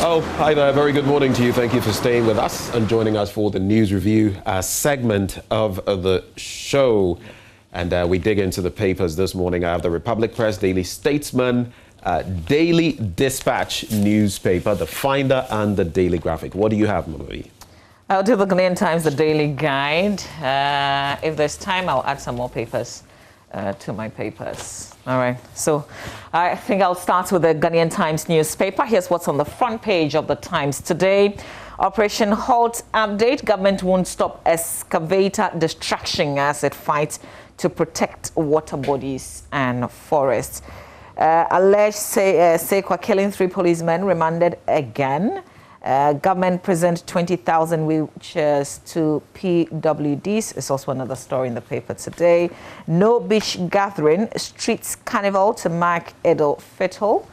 Oh, hi there. Very good morning to you. Thank you for staying with us and joining us for the news review segment of the show. And we dig into the papers this morning. I have the Republic Press, Daily Statesman, Daily Dispatch newspaper, The Finder, and the Daily Graphic. What do you have, Mallory? I'll do the Ghanaian Times, the Daily Guide. If there's time, I'll add some more papers to my papers. All right, so I think I'll start with the Ghanaian Times newspaper. Here's what's on the front page of the Times today. Operation Halt update. Government won't stop excavator destruction as it fights to protect water bodies and forests. Alleged Sekwa killing 3 policemen remanded again. Government present 20,000 wheelchairs to PWDs. It's also another story in the paper today. No beach gathering, streets carnival to mark Edo Fetol.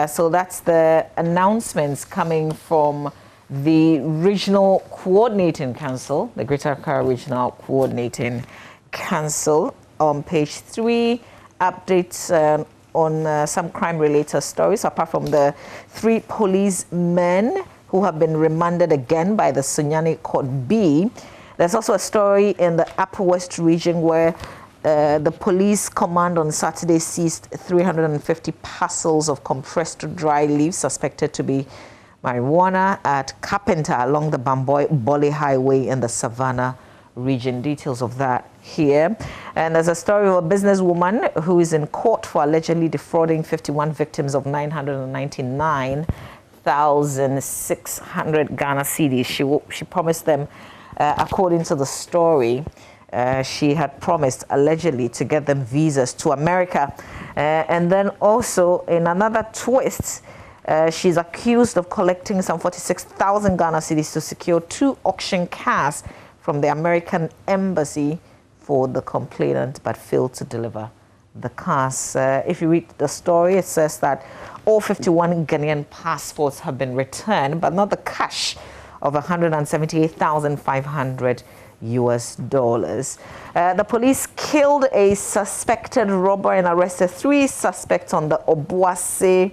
So that's the announcements coming from the Regional Coordinating Council, the Greater Accra Regional Coordinating Council. On page 3, updates on some crime-related stories, apart from the 3 policemen who have been remanded again by the Sunyani Court B. There's also a story in the Upper West region where the police command on Saturday seized 350 parcels of compressed dry leaves suspected to be marijuana at Carpenter along the Bamboy-Bole Highway in the Savannah region. Details of that here. And there's a story of a businesswoman who is in court for allegedly defrauding 51 victims of 999,600 Ghana cedis. She promised them, according to the story, she had promised allegedly to get them visas to America. And then also in another twist, she's accused of collecting some 46,000 Ghana cedis to secure 2 auction cars from the American embassy for the complainant, but failed to deliver the cars. If you read the story, it says that all 51 Ghanaian passports have been returned, but not the cash of $178,500 US. The police killed a suspected robber and arrested 3 suspects on the Obuasi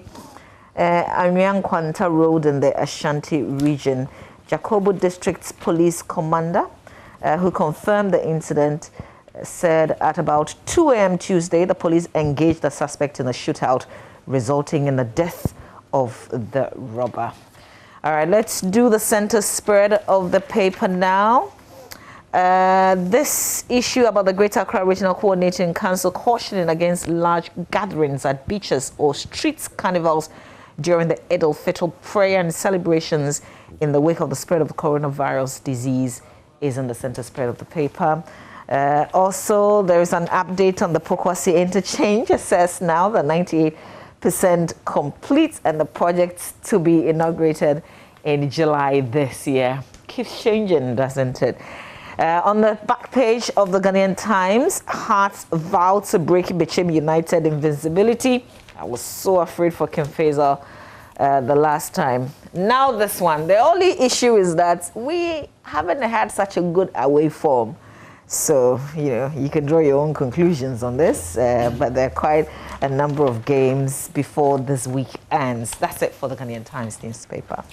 Anyankwanta Road in the Ashanti region. Jakobo District's police commander, who confirmed the incident, said at about 2 a.m. Tuesday, the police engaged the suspect in a shootout, resulting in the death of the robber. All right, let's do the center spread of the paper now. This issue about the Greater Accra Regional Coordinating Council cautioning against large gatherings at beaches or streets carnivals during the Eid al-Fitr prayer and celebrations in the wake of the spread of the coronavirus disease is in the center spread of the paper. Also, there is an update on the Pokwasi interchange. It says now that 98% complete and the project to be inaugurated in July this year. Keeps changing, doesn't it? On the back page of the Ghanaian Times, Hearts vow to break Bechim United invincibility. I was so afraid for Kim Faisal the last time. Now this one, the only issue is that we haven't had such a good away form. So, you can draw your own conclusions on this, but there are quite a number of games before this week ends. That's it for the Ghanaian Times newspaper.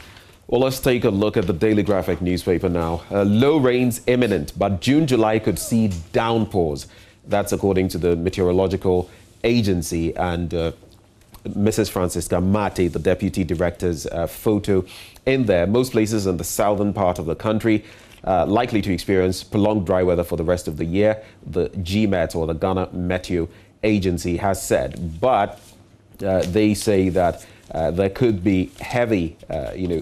Well, let's take a look at the Daily Graphic newspaper now. Low rains imminent, but June, July could see downpours. That's according to the Meteorological Agency and Mrs. Francisca Mate, the Deputy Director's photo in there. Most places in the southern part of the country likely to experience prolonged dry weather for the rest of the year, the GMET or the Ghana Meteo Agency has said. But they say that there could be heavy,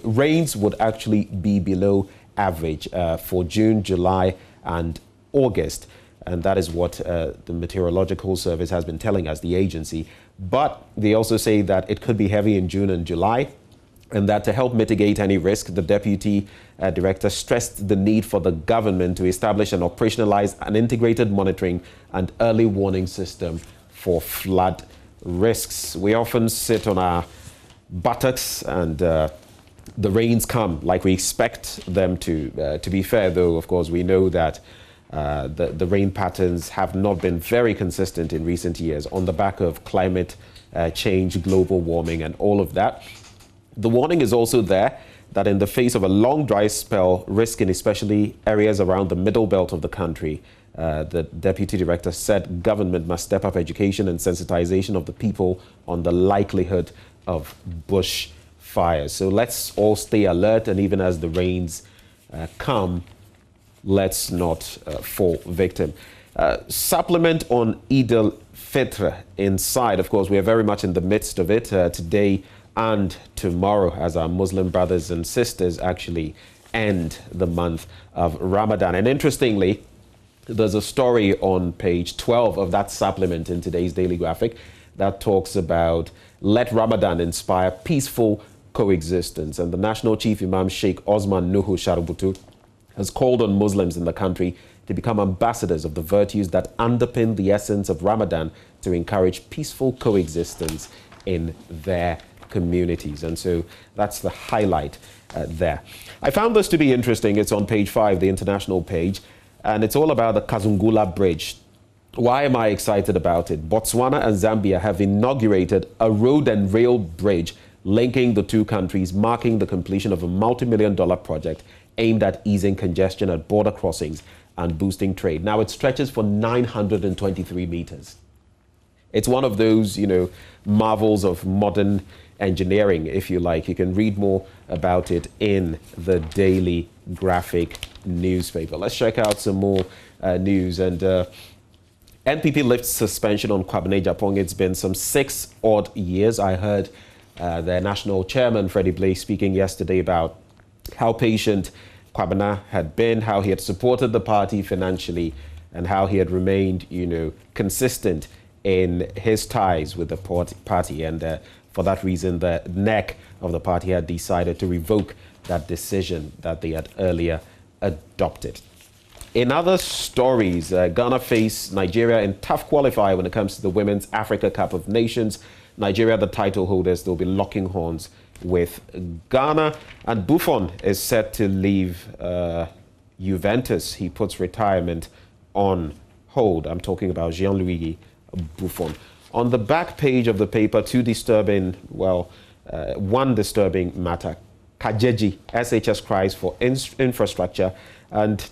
rains would actually be below average for June, July and August. And that is what the Meteorological Service has been telling us, the agency. But they also say that it could be heavy in June and July, and that to help mitigate any risk, the Deputy Director stressed the need for the government to establish and operationalize an integrated monitoring and early warning system for flood risks. We often sit on our buttocks and the rains come like we expect them to. To be fair, though, of course, we know that the rain patterns have not been very consistent in recent years on the back of climate change, global warming, and all of that. The warning is also there that in the face of a long dry spell, risking especially areas around the middle belt of the country, the deputy director said government must step up education and sensitization of the people on the likelihood of bush fires. So let's all stay alert, and even as the rains come, let's not fall victim. Supplement on Eid al-Fitr inside. Of course, we are very much in the midst of it today and tomorrow as our Muslim brothers and sisters actually end the month of Ramadan. And interestingly, there's a story on page 12 of that supplement in today's Daily Graphic that talks about let Ramadan inspire peaceful coexistence. And the National Chief Imam Sheikh Osman Nuhu Sharubutu has called on Muslims in the country to become ambassadors of the virtues that underpin the essence of Ramadan to encourage peaceful coexistence in their communities. And so that's the highlight there. I found this to be interesting. It's on page 5, the international page, and it's all about the Kazungula Bridge. Why am I excited about it? Botswana and Zambia have inaugurated a road and rail bridge linking the two countries, marking the completion of a multi-million-dollar project aimed at easing congestion at border crossings and boosting trade. Now, it stretches for 923 meters. It's one of those, marvels of modern engineering, if you like. You can read more about it in the Daily Graphic newspaper. Let's check out some more news. And NPP lifts suspension on Kwabena Japong. It's been some 6 odd years. I heard their national chairman, Freddie Blay, speaking yesterday about how patient Kwabena had been, how he had supported the party financially, and how he had remained, consistent in his ties with the party. And for that reason, the NEC of the party had decided to revoke that decision that they had earlier adopted. In other stories, Ghana face Nigeria in tough qualifier when it comes to the Women's Africa Cup of Nations. Nigeria, the title holders, they'll be locking horns with Ghana. And Buffon is set to leave Juventus. He puts retirement on hold. I'm talking about Gianluigi Buffon. On the back page of the paper, one disturbing matter. Kajeji, SHS cries for infrastructure. And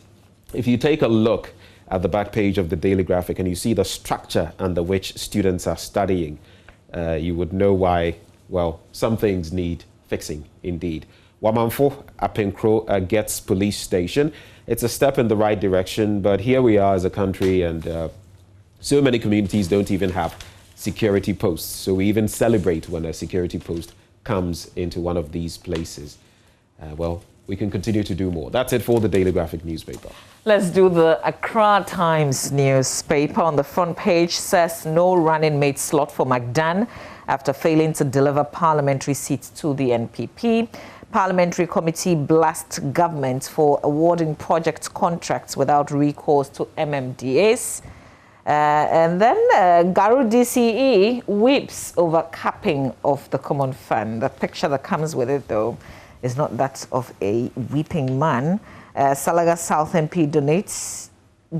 if you take a look at the back page of the Daily Graphic and you see the structure under which students are studying, you would know why, some things need fixing indeed. Wamanfo Apenkro gets police station. It's a step in the right direction, but here we are as a country, and so many communities don't even have security posts. So we even celebrate when a security post comes into one of these places. We can continue to do more. That's it for the Daily Graphic newspaper. Let's do the Accra Times newspaper. On the front page says no running mate slot for McDan after failing to deliver parliamentary seats to the NPP. Parliamentary committee blasts government for awarding project contracts without recourse to MMDAs. And then Garu DCE weeps over capping of the common fund. The picture that comes with it, though, is not that of a weeping man. Salaga South MP donates,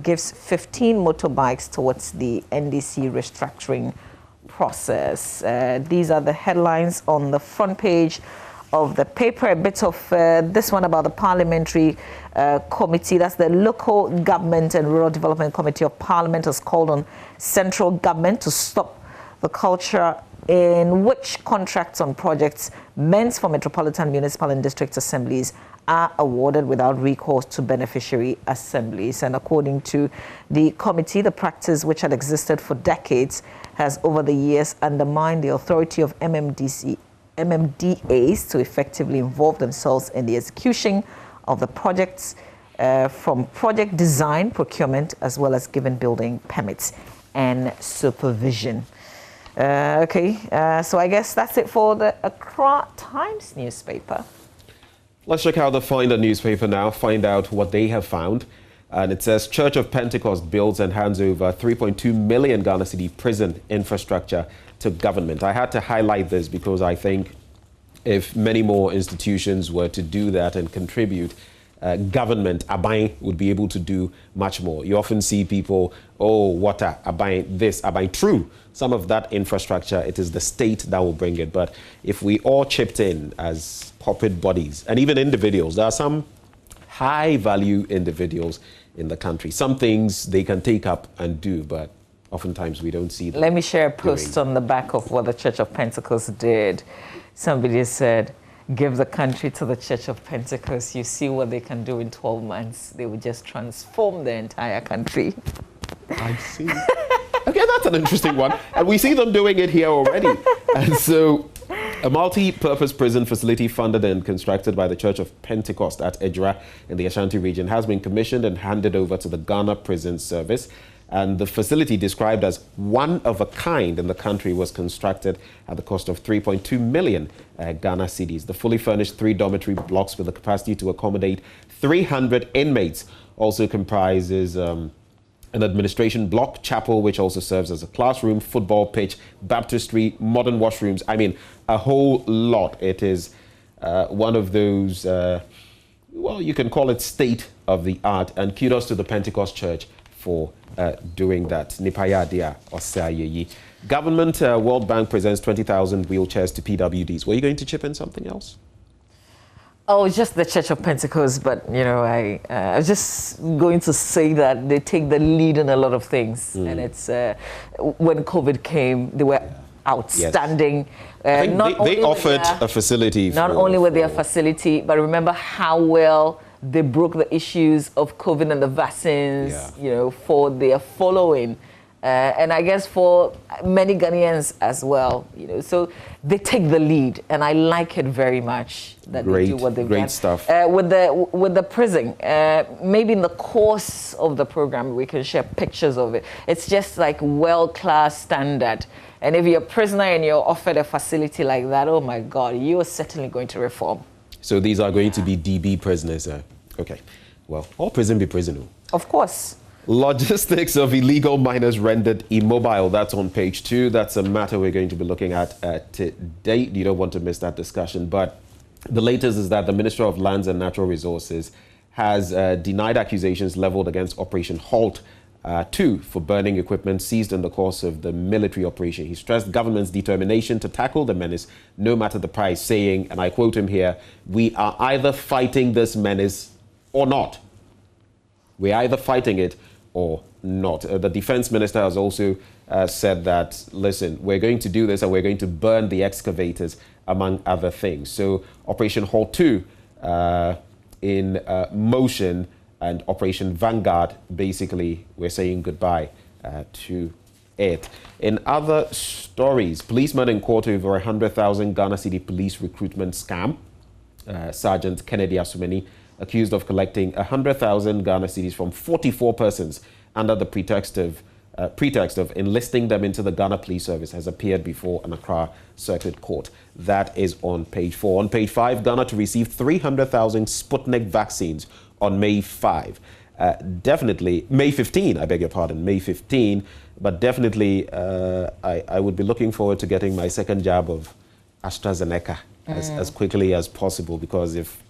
gives 15 motorbikes towards the NDC restructuring process. These are the headlines on the front page of the paper. A bit of this one about the parliamentary committee. That's the Local Government and Rural Development Committee of Parliament has called on central government to stop the culture in which contracts on projects meant for metropolitan, municipal and district assemblies are awarded without recourse to beneficiary assemblies. And according to the committee, the practice, which had existed for decades, has over the years undermined the authority of MMDAs to effectively involve themselves in the execution of the projects, from project design, procurement, as well as giving building permits and supervision. So I guess that's it for the Accra Times newspaper. Let's check out the Finder newspaper now, find out what they have found. And it says Church of Pentecost builds and hands over 3.2 million Ghana cedi prison infrastructure to government. I had to highlight this because I think if many more institutions were to do that and contribute, government, Abai, would be able to do much more. You often see people, oh, water, Abai, this, Abai. True, some of that infrastructure, it is the state that will bring it. But if we all chipped in as puppet bodies, and even individuals, there are some high-value individuals in the country. Some things they can take up and do, but oftentimes we don't see them. Let me share a post on the back of what the Church of Pentecost did. Somebody said, give the country to the Church of Pentecost. You see what they can do in 12 months. They would just transform the entire country. I see. Okay, that's an interesting one. And we see them doing it here already. And so a multi-purpose prison facility funded and constructed by the Church of Pentecost at Ejura in the Ashanti region has been commissioned and handed over to the Ghana Prison Service. And the facility, described as one of a kind in the country, was constructed at the cost of 3.2 million Ghana cedis. The fully furnished 3-dormitory blocks with the capacity to accommodate 300 inmates also comprises an administration block, chapel, which also serves as a classroom, football pitch, baptistry, modern washrooms. I mean, a whole lot. It is one of those, well, you can call it state of the art. And kudos to the Pentecost Church for doing that. Nipayadia Osayeyi. Government World Bank presents 20,000 wheelchairs to PWDs. Were you going to chip in something else? Oh, just the Church of Pentecost, but you know, I was just going to say that they take the lead in a lot of things, and it's when COVID came, they were outstanding. Yes. I think they offered a facility. Not only with their facility, but remember how well they broke the issues of COVID and the vaccines, you know, for their following. And I guess for many Ghanaians as well, you know, so they take the lead, and I like it very much that they do what they've done. Great stuff. With the prison, maybe in the course of the program, we can share pictures of it. It's just like world-class standard. And if you're a prisoner and you're offered a facility like that, oh my God, you're certainly going to reform. So these are going to be DB prisoners. Okay. Well, all prison be prison. Of course. Logistics of illegal miners rendered immobile. That's on page 2. That's a matter we're going to be looking at today. You don't want to miss that discussion. But the latest is that the Minister of Lands and Natural Resources has denied accusations leveled against Operation Halt 2 for burning equipment seized in the course of the military operation. He stressed government's determination to tackle the menace no matter the price, saying, and I quote him here, "We are either fighting this menace or not. We're either fighting it or not." The defense minister has also said that, listen, we're going to do this and we're going to burn the excavators, among other things. So Operation Halt 2 in motion, and Operation Vanguard, basically, we're saying goodbye to it. In other stories, policemen in court over 100,000 Ghana City police recruitment scam. Sergeant Kennedy Asumeni, accused of collecting 100,000 Ghana cedis from 44 persons under the pretext of enlisting them into the Ghana Police Service, has appeared before an Accra Circuit Court. That is on page 4. On page 5, Ghana to receive 300,000 Sputnik vaccines on May 5. Definitely, May 15, I beg your pardon, May 15. But definitely, I would be looking forward to getting my second jab of AstraZeneca as quickly as possible, because if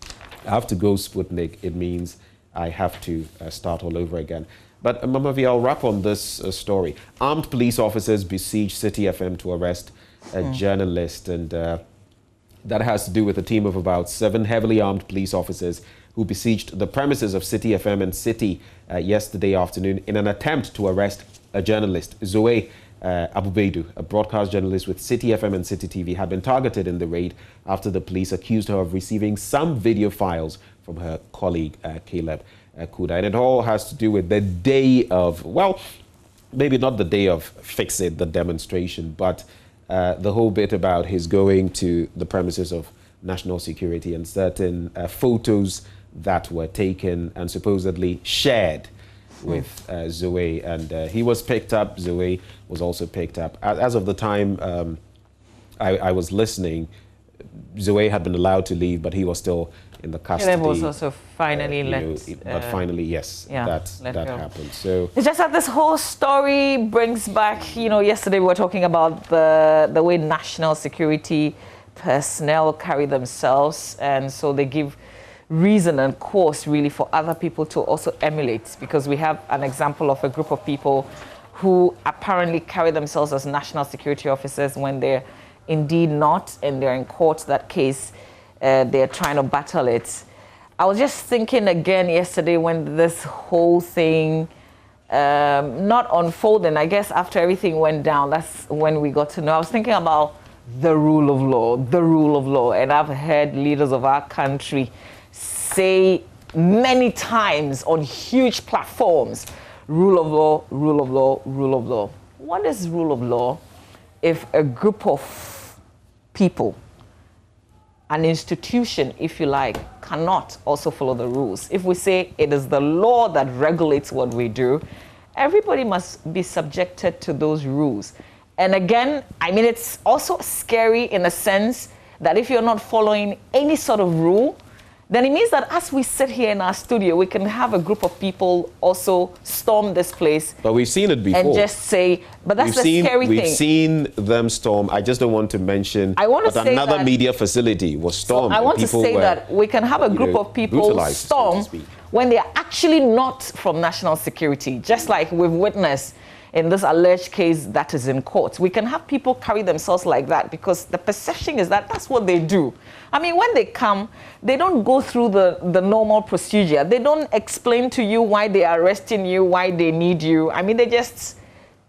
I have to go Sputnik, it means I have to start all over again. But Mama V, I'll wrap on this story. Armed police officers besieged City FM to arrest a journalist, and that has to do with a team of about 7 heavily armed police officers who besieged the premises of City FM and City yesterday afternoon in an attempt to arrest a journalist. Zoe Abubeidu, a broadcast journalist with City FM and City TV, had been targeted in the raid after the police accused her of receiving some video files from her colleague, Caleb Kuda. And it all has to do with the day of, well, maybe not the day of Fix It, the demonstration, but the whole bit about his going to the premises of national security and certain photos that were taken and supposedly shared with Zoe, and he was picked up. Zoe was also picked up. As of the time I was listening, Zoe had been allowed to leave, but he was still in the custody. Caleb was also finally let. But finally, yes, that happened. So it's just that this whole story brings back, you know, yesterday we were talking about the way national security personnel carry themselves, and so they give reason and course really for other people to also emulate, because we have an example of a group of people who apparently carry themselves as national security officers when they're indeed not, and they're in court. That case, they're trying to battle it. I was just thinking again yesterday when this whole thing not unfolding, I guess after everything went down, that's when we got to know. I was thinking about the rule of law, and I've heard leaders of our country say many times on huge platforms, rule of law, rule of law, rule of law. What is rule of law if a group of people, an institution, if you like, cannot also follow the rules? If we say it is the law that regulates what we do, everybody must be subjected to those rules. And again, I mean, it's also scary in a sense that if you're not following any sort of rule, then it means that as we sit here in our studio, we can have a group of people also storm this place. But we've seen it before. And just say, but that's the scary thing. We've seen them storm. I just don't want to mention, but another media facility was stormed. So I want to say that we can have a group of people storm when they are actually not from national security, just like we've witnessed in this alleged case that is in court. We can have people carry themselves like that because the perception is that that's what they do. I mean, when they come, they don't go through the normal procedure. They don't explain to you why they are arresting you, why they need you. I mean, they just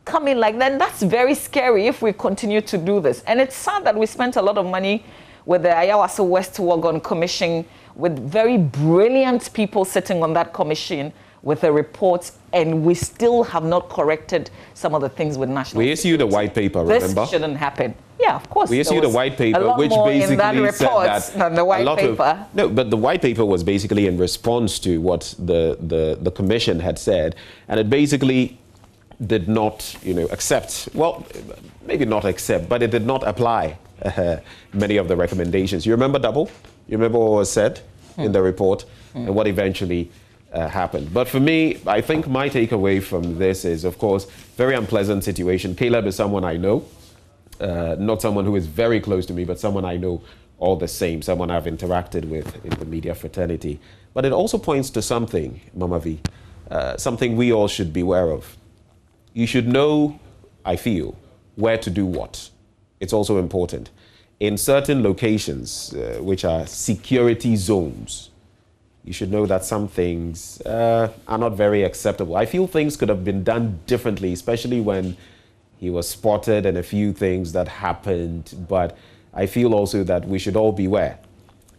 come in like that. And that's very scary if we continue to do this. And it's sad that we spent a lot of money with the Ayawaso West Wagon Commission, with very brilliant people sitting on that commission with a report, and we still have not corrected some of the things with national security. We issued a white paper, remember? This shouldn't happen. Yeah, of course. We issued a white paper which basically said that than the white paper. No, but the white paper was basically in response to what the commission had said, and it basically did not, accept, well, maybe not accept, but it did not apply many of the recommendations. You remember, Double? You remember what was said in the report and what eventually happened? But for me, I think my takeaway from this is, of course, very unpleasant situation. Caleb is someone I know, not someone who is very close to me, but someone I know all the same, someone I've interacted with in the media fraternity. But it also points to something, Mama V, something we all should be aware of. You should know, I feel, where to do what. It's also important. In certain locations, which are security zones, you should know that some things are not very acceptable. I feel things could have been done differently, especially when he was spotted and a few things that happened. But I feel also that we should all beware.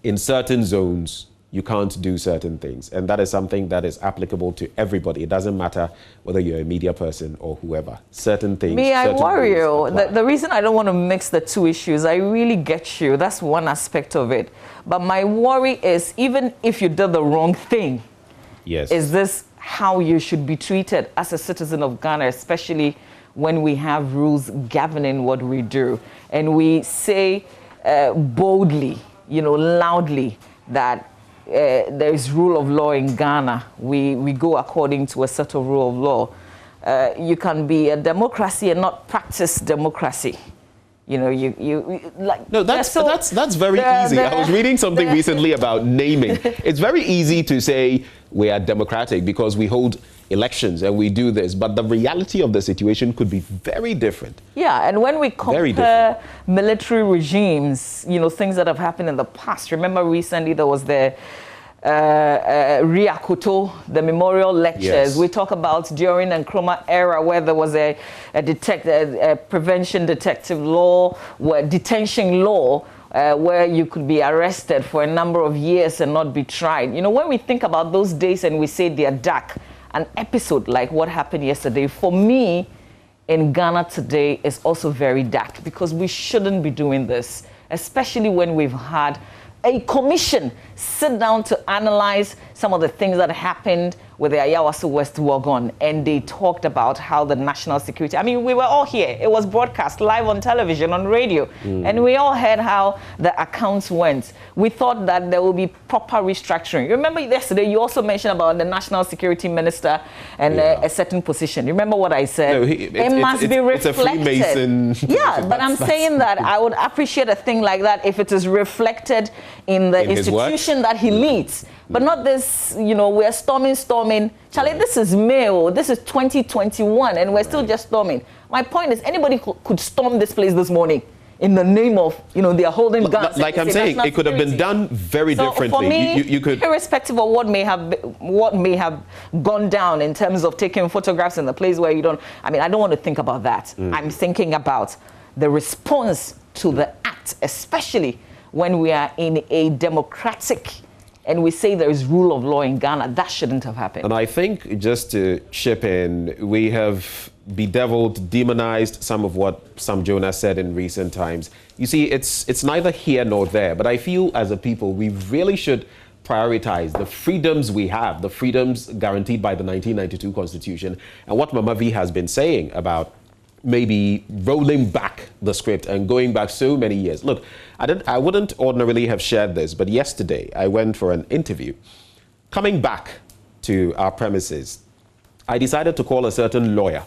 In certain zones, you can't do certain things. And that is something that is applicable to everybody. It doesn't matter whether you're a media person or whoever. Certain things. I worry you. The reason I don't want to mix the two issues, I really get you. That's one aspect of it. But my worry is, even if you did the wrong thing, yes, is this how you should be treated as a citizen of Ghana, especially when we have rules governing what we do? And we say boldly, loudly, that there is rule of law in Ghana. We go according to a set of rule of law. You can be a democracy and not practice democracy. You like. No, that's very easy. I was reading something recently about naming. It's very easy to say we are democratic because we hold elections and we do this, but the reality of the situation could be very different. Yeah, and when we compare military regimes, things that have happened in the past. Remember recently there was the Riakoto, the memorial lectures. Yes. We talk about during Nkrumah era where there was a prevention detective law, detention law, where you could be arrested for a number of years and not be tried. When we think about those days and we say they are dark, an episode like what happened yesterday, for me, in Ghana today is also very dark, because we shouldn't be doing this, especially when we've had a commission sit down to analyze some of the things that happened with the Ayawaso West Wagon, and they talked about how the national security, I mean, we were all here. It was broadcast live on television, on radio, and we all heard how the accounts went. We thought that there will be proper restructuring. Remember yesterday, you also mentioned about the national security minister and a certain position. Remember what I said? No, it must be reflected. It's a Freemason. Yeah, but I'm saying that I would appreciate a thing like that if it is reflected in the institution that he leads. But not this, we're storming. Charlie, this is May, this is 2021, and we're still just storming. My point is, anybody could storm this place this morning in the name of, they are holding guns. Like I'm saying, it could have been done very differently. For me, you could, irrespective of what may have gone down in terms of taking photographs in the place where you don't, I don't want to think about that. I'm thinking about the response to the act, especially when we are in a democratic and we say there is rule of law in Ghana. That shouldn't have happened. And I think, just to chip in, we have bedeviled, demonized some of what Sam Jonah said in recent times. You see, it's neither here nor there, but I feel as a people, we really should prioritize the freedoms we have, the freedoms guaranteed by the 1992 Constitution, and what Mama V has been saying about maybe rolling back the script and going back so many years. Look, I wouldn't ordinarily have shared this, but yesterday I went for an interview. Coming back to our premises, I decided to call a certain lawyer,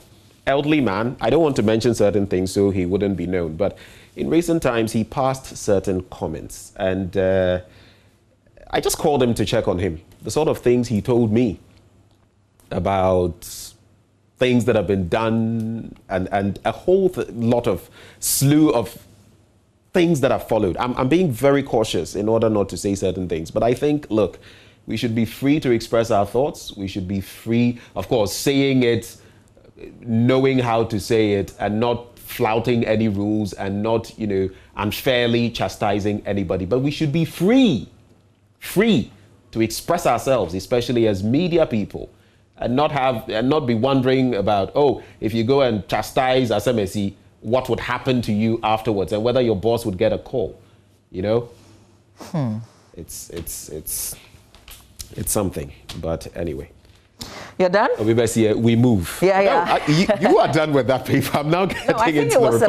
elderly man. I don't want to mention certain things so he wouldn't be known, but in recent times he passed certain comments, and I just called him to check on him. The sort of things he told me about things that have been done, and a whole slew of things that have followed. I'm being very cautious in order not to say certain things, but I think, look, we should be free to express our thoughts. We should be free, of course, saying it, knowing how to say it, and not flouting any rules, and not, unfairly chastising anybody. But we should be free to express ourselves, especially as media people. And not be wondering about, if you go and chastise SMSC, what would happen to you afterwards, and whether your boss would get a call. It's something. But anyway. You're done? We move. Yeah. No, you are done with that paper. I'm now getting into the Republic Press. I think it was a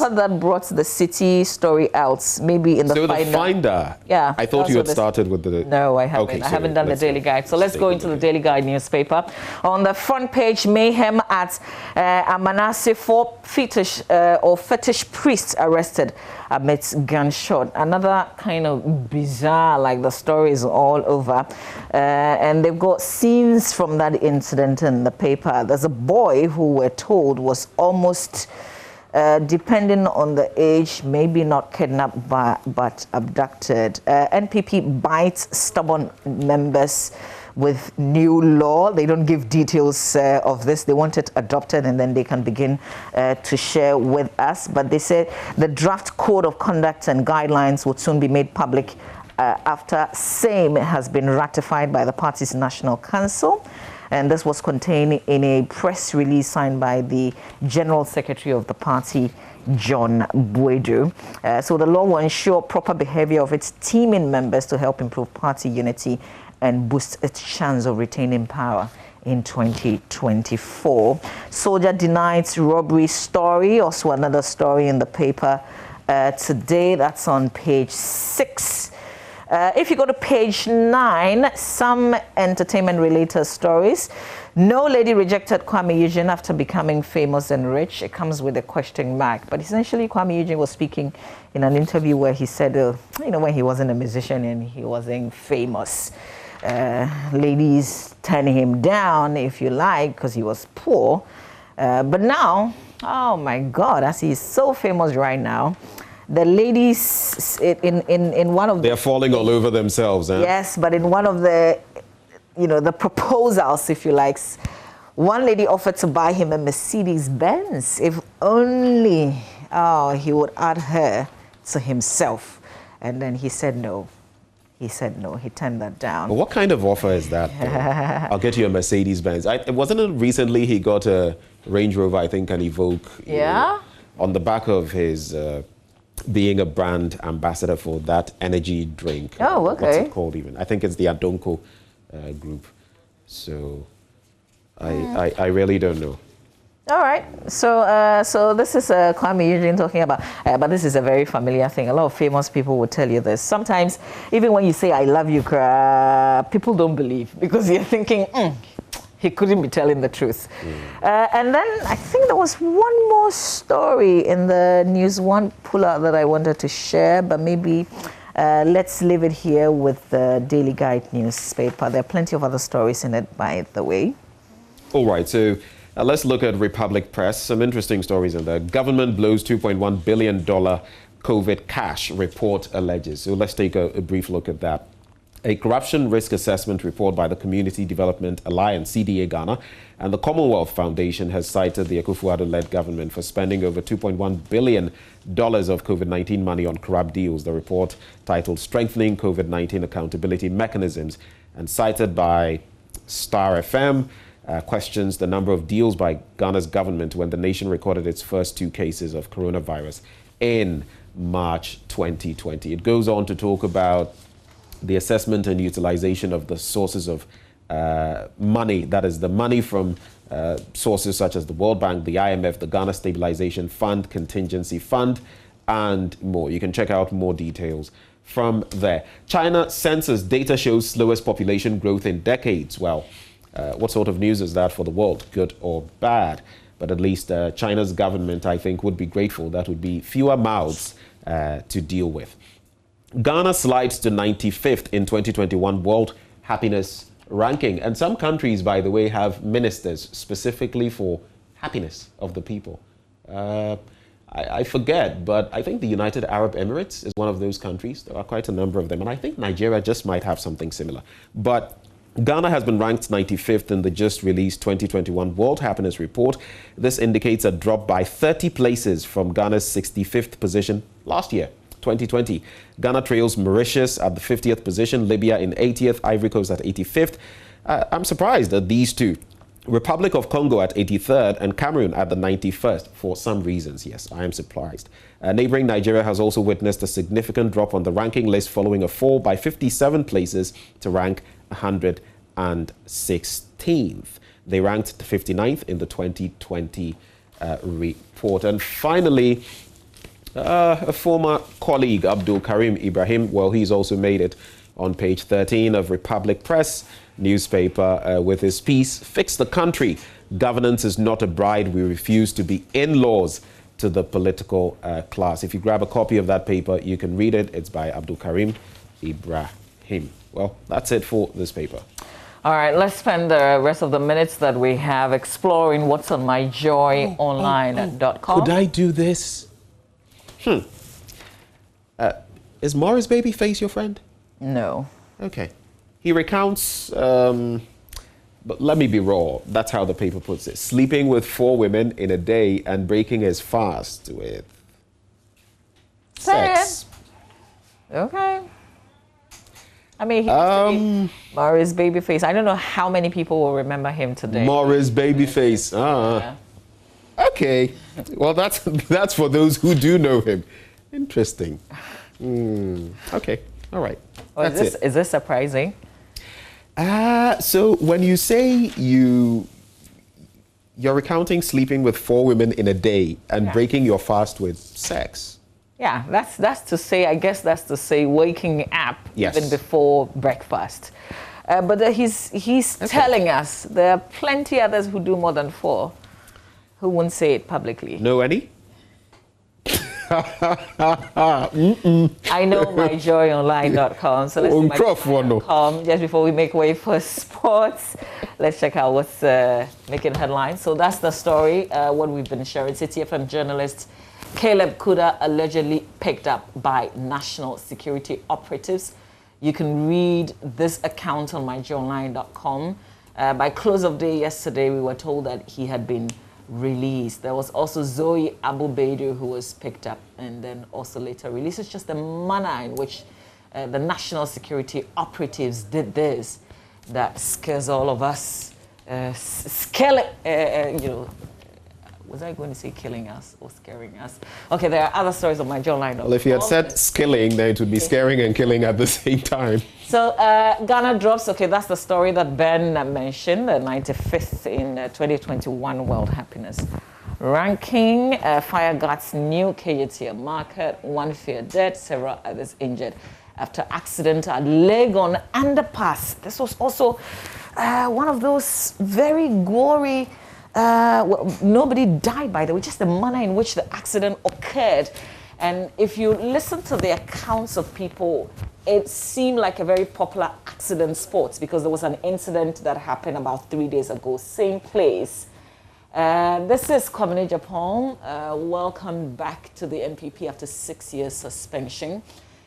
paper that brought the city story out, maybe in the Finder. So the Finder. Yeah. I thought you had started with the... No, I haven't. Okay, I haven't done the Daily Guide. So let's go into the Daily Guide newspaper. On the front page, mayhem at Amanase, 4 fetish priests arrested amidst gunshot. Another kind of bizarre, like the story is all over. And they've got scenes from that incident in the paper. There's a boy who we're told was almost, depending on the age, maybe not kidnapped but abducted. NPP bites stubborn members with new law. They don't give details of this. They want it adopted and then they can begin to share with us. But they said the draft code of conduct and guidelines would soon be made public after same has been ratified by the party's National Council. And this was contained in a press release signed by the General Secretary of the party, John Buedu. So the law will ensure proper behavior of its teaming members to help improve party unity and boost its chance of retaining power in 2024. Soldier denies robbery story, also another story in the paper today. That's on page 6. If you go to page 9, some entertainment-related stories. No lady rejected Kwame Eugene after becoming famous and rich. It comes with a question mark. But essentially, Kwame Eugene was speaking in an interview where he said, when he wasn't a musician and he wasn't famous, ladies turning him down, if you like, because he was poor. But now, oh my God, as he's so famous right now, the ladies in one of they're falling all over themselves. Yes, but in one of the, the proposals, if you like, one lady offered to buy him a Mercedes Benz if only he would add her to himself. And then he said no. He said no. He turned that down. But what kind of offer is that? I'll get you a Mercedes Benz. Wasn't it recently he got a Range Rover, I think, an Evoque? Yeah. On the back of his being a brand ambassador for that energy drink. Oh, okay. What's it called even? I think it's the Adonko group. So I really don't know. All right. So this is Kwame Eugene talking about, but this is a very familiar thing. A lot of famous people will tell you this. Sometimes, even when you say "I love you," people don't believe because you're thinking, he couldn't be telling the truth. And then I think there was one more story in the news, one pull-out that I wanted to share, but maybe let's leave it here with the Daily Guide newspaper. There are plenty of other stories in it, by the way. All right, so let's look at Republic Press. Some interesting stories in there. Government blows $2.1 billion COVID cash, report alleges. So let's take a brief look at that. A corruption risk assessment report by the Community Development Alliance, CDA Ghana, and the Commonwealth Foundation has cited the Akufo-Addo-led government for spending over $2.1 billion of COVID-19 money on corrupt deals. The report, titled Strengthening COVID-19 Accountability Mechanisms, and cited by Star FM, questions the number of deals by Ghana's government when the nation recorded its first 2 cases of coronavirus in March 2020. It goes on to talk about the assessment and utilization of the sources of money, that is the money from sources such as the World Bank, the IMF, the Ghana Stabilization Fund, Contingency Fund, and more. You can check out more details from there. China census data shows slowest population growth in decades. Well, what sort of news is that for the world, good or bad? But at least China's government, I think, would be grateful. That would be fewer mouths to deal with. Ghana slides to 95th in 2021 World Happiness Ranking. And some countries, by the way, have ministers specifically for happiness of the people. I forget, but I think the United Arab Emirates is one of those countries. There are quite a number of them. And I think Nigeria just might have something similar. But Ghana has been ranked 95th in the just released 2021 World Happiness Report. This indicates a drop by 30 places from Ghana's 65th position last year, 2020. Ghana trails Mauritius at the 50th position, Libya in 80th, Ivory Coast at 85th. I'm surprised at these two. Republic of Congo at 83rd and Cameroon at the 91st for some reasons. Yes, I am surprised. Neighboring Nigeria has also witnessed a significant drop on the ranking list following a fall by 57 places to rank 116th. They ranked 59th in the 2020 report. And finally, a former colleague, Abdul Karim Ibrahim, well, he's also made it on page 13 of Republic Press newspaper with his piece, Fix the Country. Governance is not a bride. We refuse to be in-laws to the political class. If you grab a copy of that paper, you can read it. It's by Abdul Karim Ibrahim. Well, that's it for this paper. All right, let's spend the rest of the minutes that we have exploring what's on myjoyonline.com. Could I do this? Is Morris Babyface your friend? No. Okay. He recounts, but let me be raw. That's how the paper puts it. Sleeping with 4 women in a day and breaking his fast with sex. Okay. I mean, he used to be Morris Babyface. I don't know how many people will remember him today. Morris Babyface. Yeah. Okay. Well, that's for those who do know him. Interesting. Okay. All right. Oh, is this surprising? So when you say you're recounting sleeping with 4 women in a day and breaking your fast with sex. Yeah, that's to say, I guess that's to say waking up even before breakfast. But he's telling us there are plenty others who do more than 4 who won't say it publicly. Know any? I know myjoyonline.com. So let's see myjoyonline.com. Just before we make way for sports, let's check out what's making headlines. So that's the story, what we've been sharing. City FM journalist Caleb Kuda allegedly picked up by national security operatives. You can read this account on myjoyonline.com. By close of day yesterday, we were told that he had been released. There was also Zoe Abu Baidu who was picked up and then also later released. It's just the manner in which the national security operatives did this that scares all of us. Was I going to say killing us or scaring us? Okay, there are other stories on my jawline. Well, if you had said skilling, then it would be scaring and killing at the same time. So Ghana drops, okay, that's the story that Ben mentioned, the 95th in 2021 World Happiness Ranking. Fire guards new KGTM market, 1 fear dead, several others injured after accident at Legon underpass. This was also one of those very gory, well, nobody died by the way, just the manner in which the accident occurred. And if you listen to the accounts of people, it seemed like a very popular accident sport because there was an incident that happened about 3 days ago, same place. This is Kwame Japan, welcome back to the NPP after 6 years suspension.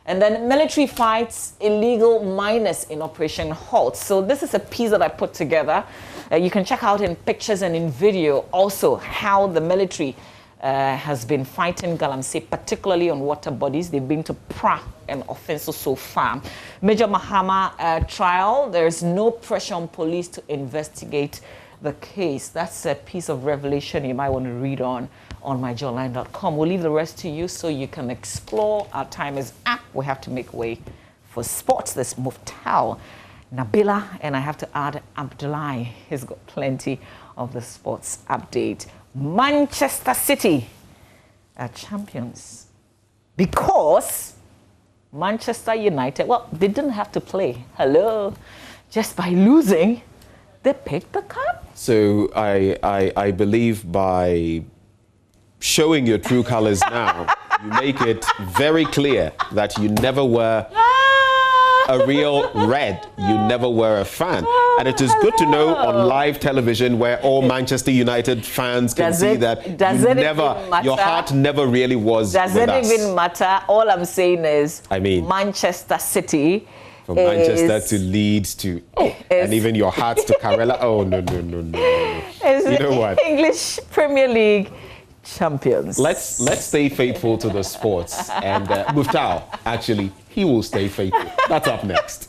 And then military fights illegal miners in Operation Halt. So this is a piece that I put together. You can check out in pictures and in video also how the military has been fighting Galamsey, particularly on water bodies. They've been to Pra and Offenso so far. Major Mahama trial, there's no pressure on police to investigate the case. That's a piece of revelation you might want to read on myjawline.com. We'll leave the rest to you so you can explore. Our time is up. We have to make way for sports. There's Muftal, Nabila, and I have to add Abdullahi. He's got plenty of the sports update. Manchester City are champions because Manchester United, well, they didn't have to play. Hello. Just by losing, they picked the cup. So I believe by showing your true colors now, you make it very clear that you never were a real red. You never were a fan. And it is good to know on live television where all Manchester United fans can see that your heart never really was with us. Does it even matter? All I'm saying is, I mean, Manchester City. From Manchester to Leeds to, and even your heart to Karela. Oh, no. You know what? English Premier League champions. Let's stay faithful to the sports. And Muftal, actually, he will stay faithful. That's up next.